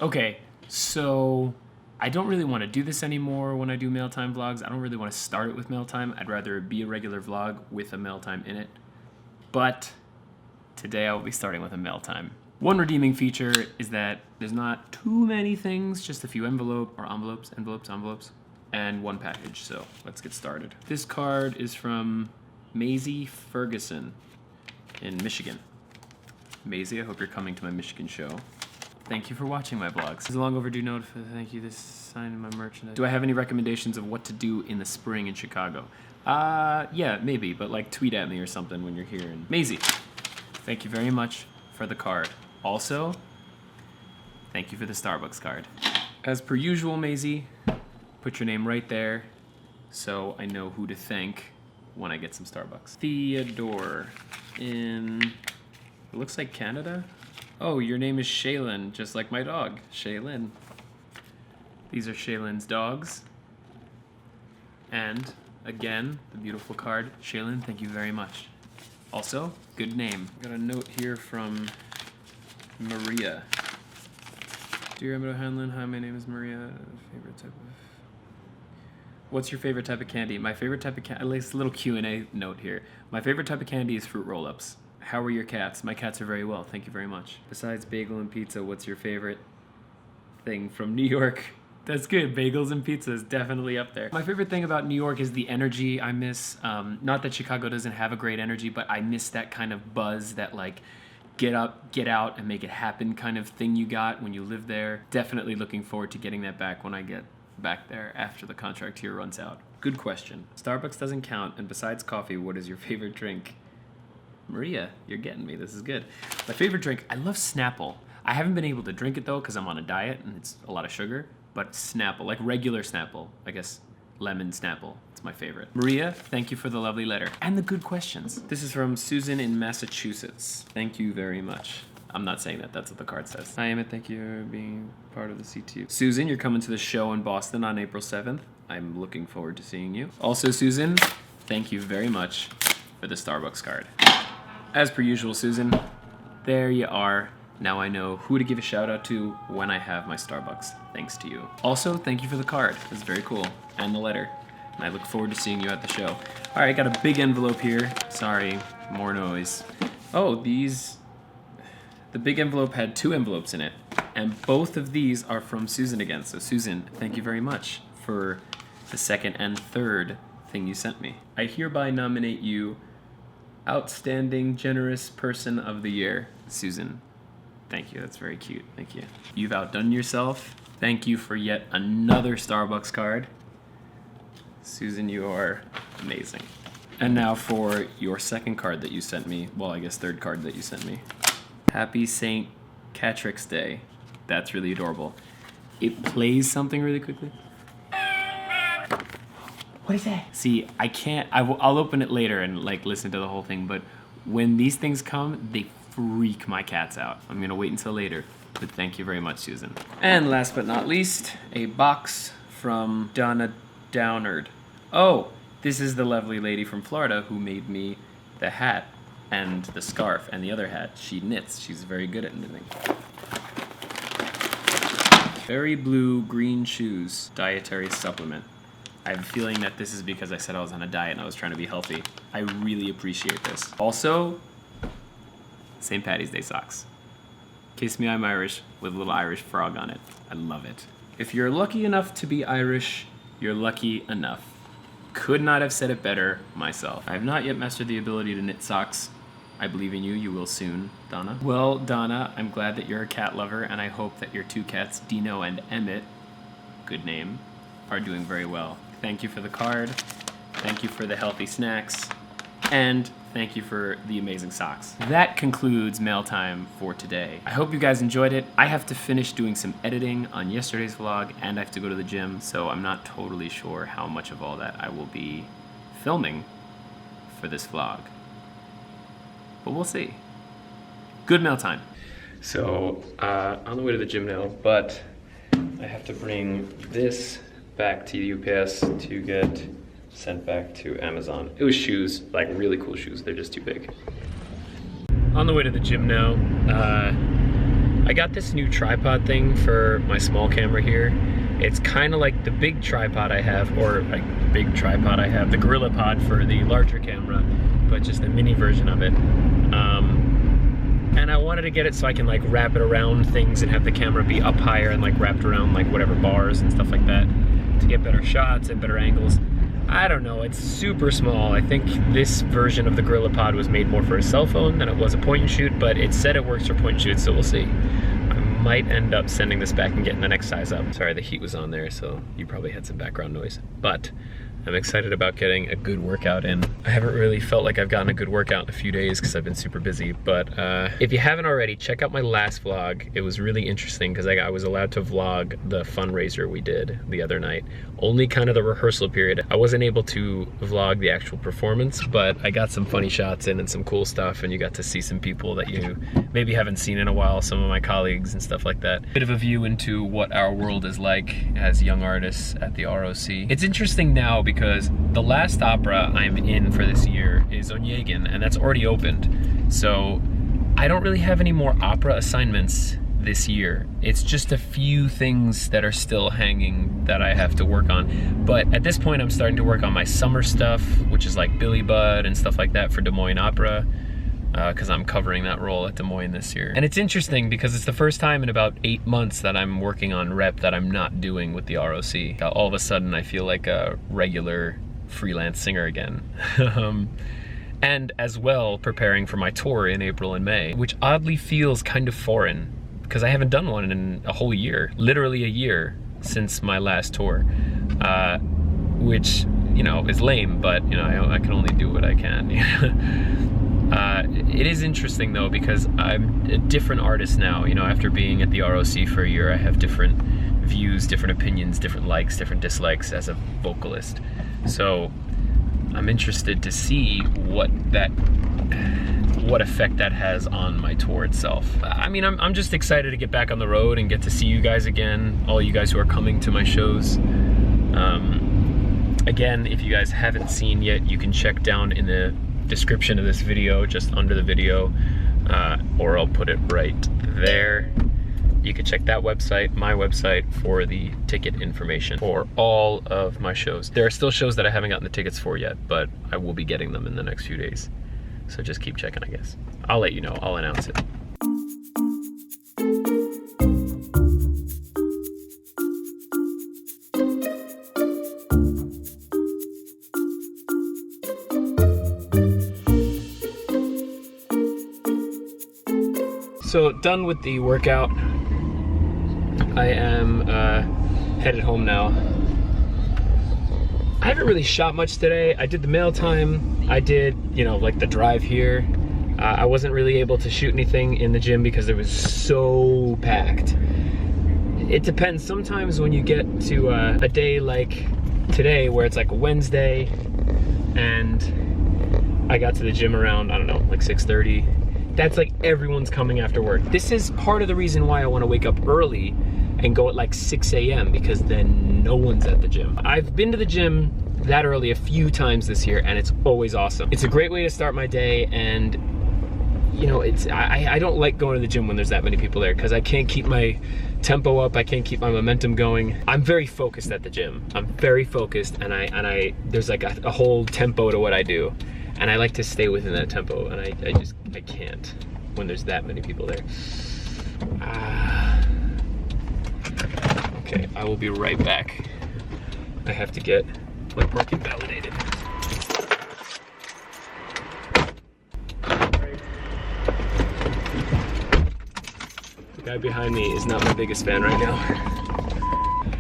Okay, so I don't really want to do this anymore when I do mail time vlogs. I don't really want to start it with mail time. I'd rather it be a regular vlog with a mail time in it. But today I will be starting with a mail time. One redeeming feature is that there's not too many things, just a few envelopes, and one package. So let's get started. This card is from Maisie Ferguson in Michigan. Maisie, I hope you're coming to my Michigan show. Thank you for watching my vlogs. It's a long overdue note for thank you, this sign in my merchandise. Do I have any recommendations of what to do in the spring in Chicago? Yeah, maybe, but like tweet at me or something when you're here. And Maisie, thank you very much for the card. Also, thank you for the Starbucks card. As per usual, Maisie, put your name right there so I know who to thank when I get some Starbucks. Theodore in, it looks like Canada? Oh, your name is Shaylin, just like my dog, Shaylin. These are Shaylin's dogs. And, again, the beautiful card. Shaylin, thank you very much. Also, good name. Got a note here from Maria. Dear Emmett O'Hanlon, hi, my name is Maria. Favorite type of... What's your favorite type of candy? My favorite type of candy, at least a little Q&A note here. My favorite type of candy is fruit roll-ups. How are your cats? My cats are very well, thank you very much. Besides bagel and pizza, what's your favorite thing from New York? That's good, bagels and pizza is definitely up there. My favorite thing about New York is the energy I miss. Not that Chicago doesn't have a great energy, but I miss that kind of buzz, that like get up, get out, and make it happen kind of thing you got when you live there. Definitely looking forward to getting that back when I get back there after the contract here runs out. Good question. Starbucks doesn't count, and besides coffee, what is your favorite drink? Maria, you're getting me. This is good. My favorite drink, I love Snapple. I haven't been able to drink it though because I'm on a diet and it's a lot of sugar, but Snapple, like regular Snapple, I guess lemon Snapple, it's my favorite. Maria, thank you for the lovely letter and the good questions. This is from Susan in Massachusetts. Thank you very much. I'm not saying that, that's what the card says. Hi Emmett, thank you for being part of the CTU. Susan, you're coming to the show in Boston on April 7th. I'm looking forward to seeing you. Also Susan, thank you very much for the Starbucks card. As per usual, Susan, there you are. Now I know who to give a shout out to when I have my Starbucks, thanks to you. Also, thank you for the card, it's very cool, and the letter. And I look forward to seeing you at the show. All right, got a big envelope here. Sorry, more noise. Oh, the big envelope had 2 envelopes in it, and both of these are from Susan again. So Susan, thank you very much for the second and third thing you sent me. I hereby nominate you Outstanding Generous Person of the Year, Susan. Thank you, that's very cute, thank you. You've outdone yourself. Thank you for yet another Starbucks card. Susan, you are amazing. And now for your second card that you sent me, well, I guess third card that you sent me. Happy St. Catric's Day. That's really adorable. It plays something really quickly. What is that? See, I can't, I'll open it later and like listen to the whole thing, but when these things come, they freak my cats out. I'm gonna wait until later, but thank you very much, Susan. And last but not least, a box from Donna Downard. Oh, this is the lovely lady from Florida who made me the hat and the scarf and the other hat. She knits, she's very good at knitting. Berry Blue Green Shoes Dietary Supplement. I have a feeling that this is because I said I was on a diet and I was trying to be healthy. I really appreciate this. Also, St. Patty's Day socks. Kiss Me, I'm Irish, with a little Irish frog on it. I love it. If you're lucky enough to be Irish, you're lucky enough. Could not have said it better myself. I have not yet mastered the ability to knit socks. I believe in you, you will soon, Donna. Well, Donna, I'm glad that you're a cat lover, and I hope that your 2 cats, Dino and Emmett, good name, are doing very well. Thank you for the card, thank you for the healthy snacks, and thank you for the amazing socks. That concludes mail time for today. I hope you guys enjoyed it. I have to finish doing some editing on yesterday's vlog, and I have to go to the gym, so I'm not totally sure how much of all that I will be filming for this vlog. But we'll see. Good mail time. So, on the way to the gym now, but I have to bring this back to UPS to get sent back to Amazon. It was shoes, like really cool shoes. They're just too big. On the way to the gym now. I got this new tripod thing for my small camera here. It's kind of like the big tripod I have, or like big tripod I have, the Gorilla Pod for the larger camera, but just a mini version of it. And I wanted to get it so I can like wrap it around things and have the camera be up higher and like wrapped around like whatever bars and stuff like that to get better shots and better angles. I don't know, it's super small. I think this version of the Gorilla Pod was made more for a cell phone than it was a point and shoot, but it said it works for point and shoot, so we'll see. I might end up sending this back and getting the next size up. Sorry, the heat was on there, so you probably had some background noise. But I'm excited about getting a good workout in. I haven't really felt like I've gotten a good workout in a few days because I've been super busy, but if you haven't already, check out my last vlog. It was really interesting because I was allowed to vlog the fundraiser we did the other night. Only kind of the rehearsal period. I wasn't able to vlog the actual performance, but I got some funny shots in and some cool stuff, and you got to see some people that you maybe haven't seen in a while, some of my colleagues and stuff like that. Bit of a view into what our world is like as young artists at the ROC. It's interesting now because the last opera I'm in for this year is Onegin, and that's already opened. So I don't really have any more opera assignments this year. It's just a few things that are still hanging that I have to work on. But at this point, I'm starting to work on my summer stuff, which is like Billy Budd and stuff like that for Des Moines Opera, because I'm covering that role at Des Moines this year. And it's interesting because it's the first time in about 8 months that I'm working on rep that I'm not doing with the ROC. All of a sudden, I feel like a regular freelance singer again. And as well, preparing for my tour in April and May, which oddly feels kind of foreign because I haven't done one in a whole year, literally a year since my last tour, which, you know, is lame, but, you know, I can only do what I can. It is interesting though, because I'm a different artist now. You know, after being at the ROC for a year, I have different views, different opinions, different likes, different dislikes as a vocalist. So I'm interested to see what effect that has on my tour itself. I mean, I'm just excited to get back on the road and get to see you guys again, all you guys who are coming to my shows. Again, if you guys haven't seen yet, you can check down in the description of this video, just under the video, or I'll put it right there. You can check that website, my website, for the ticket information for all of my shows. There are still shows that I haven't gotten the tickets for yet, but I will be getting them in the next few days. So just keep checking, I guess. I'll let you know, I'll announce it. So done with the workout. I am headed home now. I haven't really shot much today. I did the mail time. I did, you know, like the drive here. I wasn't really able to shoot anything in the gym because it was so packed. It depends. Sometimes when you get to a day like today where it's like a Wednesday and I got to the gym around, I don't know, like 6:30. That's like everyone's coming after work. This is part of the reason why I want to wake up early and go at like 6 a.m. because then no one's at the gym. I've been to the gym that early a few times this year and it's always awesome. It's a great way to start my day, and you know, I don't like going to the gym when there's that many people there because I can't keep my tempo up, I can't keep my momentum going. I'm very focused at the gym. I'm very focused, and I there's like a whole tempo to what I do. And I like to stay within that tempo, and I can't when there's that many people there. Okay, I will be right back. I have to get my parking validated. The guy behind me is not my biggest fan right now.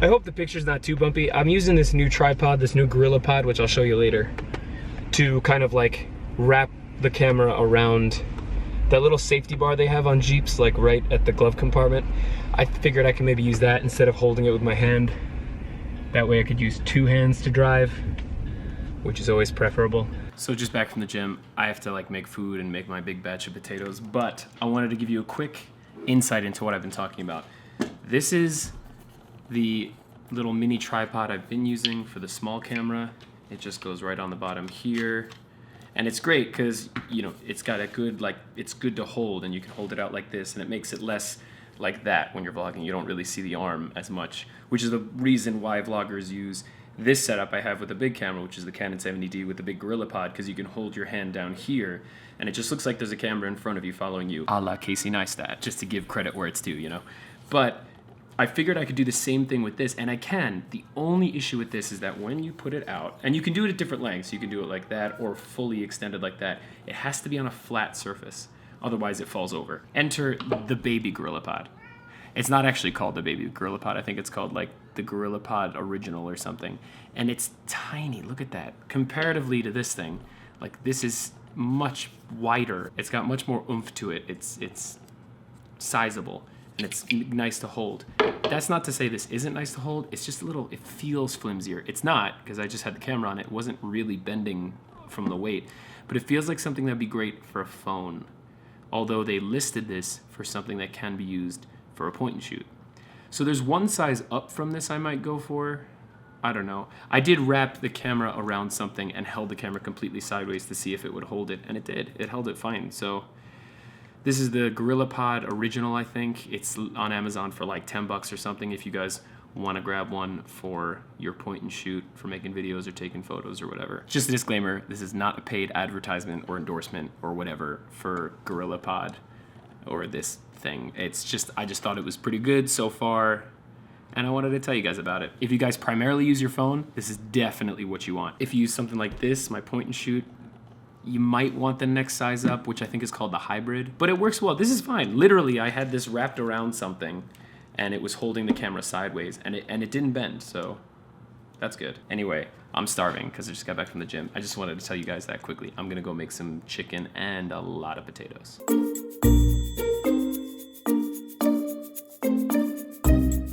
I hope the picture's not too bumpy. I'm using this new tripod, this new Gorilla Pod, which I'll show you later, to kind of like wrap the camera around that little safety bar they have on Jeeps, like right at the glove compartment. I figured I could maybe use that instead of holding it with my hand. That way I could use 2 hands to drive, which is always preferable. So just back from the gym, I have to like make food and make my big batch of potatoes, but I wanted to give you a quick insight into what I've been talking about. This is the little mini tripod I've been using for the small camera. It just goes right on the bottom here. And it's great because, you know, it's got a good, like, it's good to hold, and you can hold it out like this, and it makes it less like that when you're vlogging. You don't really see the arm as much, which is the reason why vloggers use this setup I have with a big camera, which is the Canon 70D with the big GorillaPod, because you can hold your hand down here and it just looks like there's a camera in front of you following you, a la Casey Neistat, just to give credit where it's due, you know. But I figured I could do the same thing with this, and I can. The only issue with this is that when you put it out, and you can do it at different lengths, you can do it like that or fully extended like that, it has to be on a flat surface, otherwise it falls over. Enter the baby GorillaPod. It's not actually called the baby GorillaPod, I think it's called like the GorillaPod Original or something, and it's tiny, look at that. Comparatively to this thing, like this is much wider, it's got much more oomph to it, it's sizable, and it's nice to hold. That's not to say this isn't nice to hold, it's just a little, it feels flimsier. It's not, because I just had the camera on it, it wasn't really bending from the weight, but it feels like something that'd be great for a phone, although they listed this for something that can be used for a point and shoot. So there's one size up from this I might go for. I don't know. I did wrap the camera around something and held the camera completely sideways to see if it would hold it, and it did. It held it fine. So this is the GorillaPod Original, I think. It's on Amazon for like 10 bucks or something if you guys want to grab one for your point and shoot for making videos or taking photos or whatever. Just a disclaimer, this is not a paid advertisement or endorsement or whatever for GorillaPod or this thing. It's just, I just thought it was pretty good so far, and I wanted to tell you guys about it. If you guys primarily use your phone, this is definitely what you want. If you use something like this, my point and shoot, you might want the next size up, which I think is called the hybrid, but it works well. This is fine. Literally, I had this wrapped around something and it was holding the camera sideways, and it didn't bend, so that's good. Anyway, I'm starving because I just got back from the gym. I just wanted to tell you guys that quickly. I'm gonna go make some chicken and a lot of potatoes.